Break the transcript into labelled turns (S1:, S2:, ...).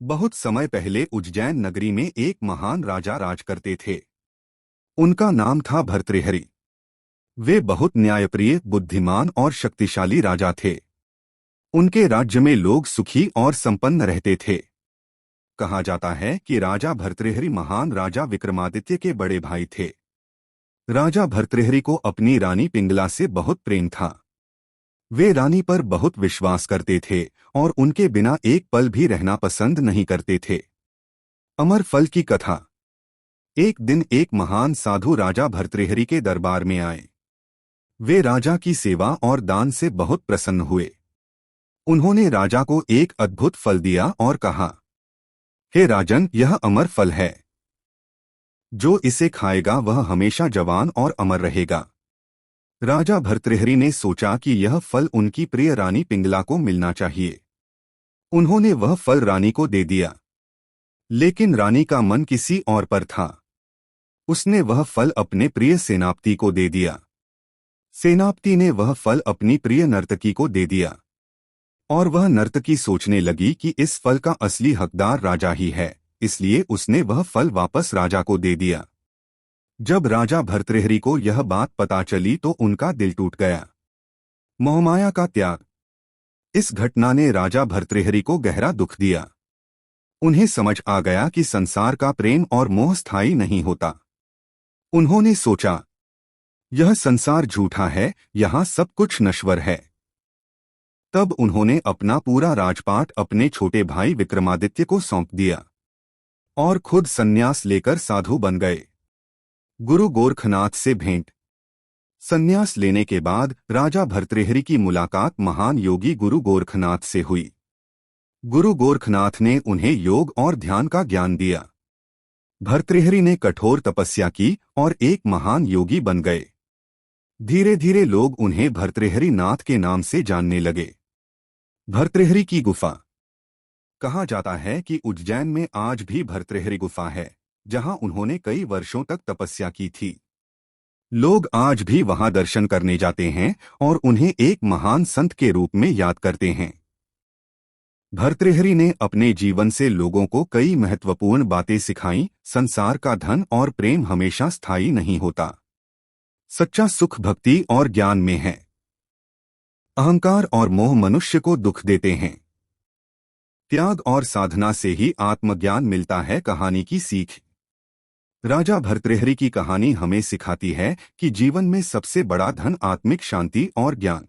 S1: बहुत समय पहले उज्जैन नगरी में एक महान राजा राज करते थे। उनका नाम था भर्तृहरि। वे बहुत न्यायप्रिय, बुद्धिमान और शक्तिशाली राजा थे। उनके राज्य में लोग सुखी और संपन्न रहते थे। कहा जाता है कि राजा भर्तृहरि महान राजा विक्रमादित्य के बड़े भाई थे। राजा भर्तृहरि को अपनी रानी पिंगला से बहुत प्रेम था। वे रानी पर बहुत विश्वास करते थे और उनके बिना एक पल भी रहना पसंद नहीं करते थे। अमर फल की कथा। एक दिन एक महान साधु राजा भर्तृहरि के दरबार में आए। वे राजा की सेवा और दान से बहुत प्रसन्न हुए। उन्होंने राजा को एक अद्भुत फल दिया और कहा, हे राजन, यह अमर फल है। जो इसे खाएगा वह हमेशा जवान और अमर रहेगा। राजा भर्तृहरि ने सोचा कि यह फल उनकी प्रिय रानी पिंगला को मिलना चाहिए। उन्होंने वह फल रानी को दे दिया। लेकिन रानी का मन किसी और पर था। उसने वह फल अपने प्रिय सेनापति को दे दिया। सेनापति ने वह फल अपनी प्रिय नर्तकी को दे दिया और वह नर्तकी सोचने लगी कि इस फल का असली हकदार राजा ही है, इसलिए उसने वह फल वापस राजा को दे दिया। जब राजा भर्तृहरि को यह बात पता चली तो उनका दिल टूट गया। मोहमाया का त्याग। इस घटना ने राजा भर्तृहरि को गहरा दुख दिया। उन्हें समझ आ गया कि संसार का प्रेम और मोह स्थायी नहीं होता। उन्होंने सोचा, यह संसार झूठा है, यहाँ सब कुछ नश्वर है। तब उन्होंने अपना पूरा राजपाट अपने छोटे भाई विक्रमादित्य को सौंप दिया और खुद संन्यास लेकर साधु बन गए। गुरु गोरखनाथ से भेंट। संन्यास लेने के बाद राजा भर्तृहरि की मुलाकात महान योगी गुरु गोरखनाथ से हुई। गुरु गोरखनाथ ने उन्हें योग और ध्यान का ज्ञान दिया। भर्तृहरि ने कठोर तपस्या की और एक महान योगी बन गए। धीरे धीरे लोग उन्हें भर्तृहरि नाथ के नाम से जानने लगे। भर्तृहरि की गुफा। कहा जाता है कि उज्जैन में आज भी भर्तृहरि गुफा है, जहां उन्होंने कई वर्षों तक तपस्या की थी। लोग आज भी वहां दर्शन करने जाते हैं और उन्हें एक महान संत के रूप में याद करते हैं। भर्तृहरि ने अपने जीवन से लोगों को कई महत्वपूर्ण बातें सिखाईं। संसार का धन और प्रेम हमेशा स्थायी नहीं होता। सच्चा सुख भक्ति और ज्ञान में है। अहंकार और मोह मनुष्य को दुख देते हैं। त्याग और साधना से ही आत्मज्ञान मिलता है। कहानी की सीख। राजा भर्तृहरि की कहानी हमें सिखाती है कि जीवन में सबसे बड़ा धन आत्मिक शांति और ज्ञान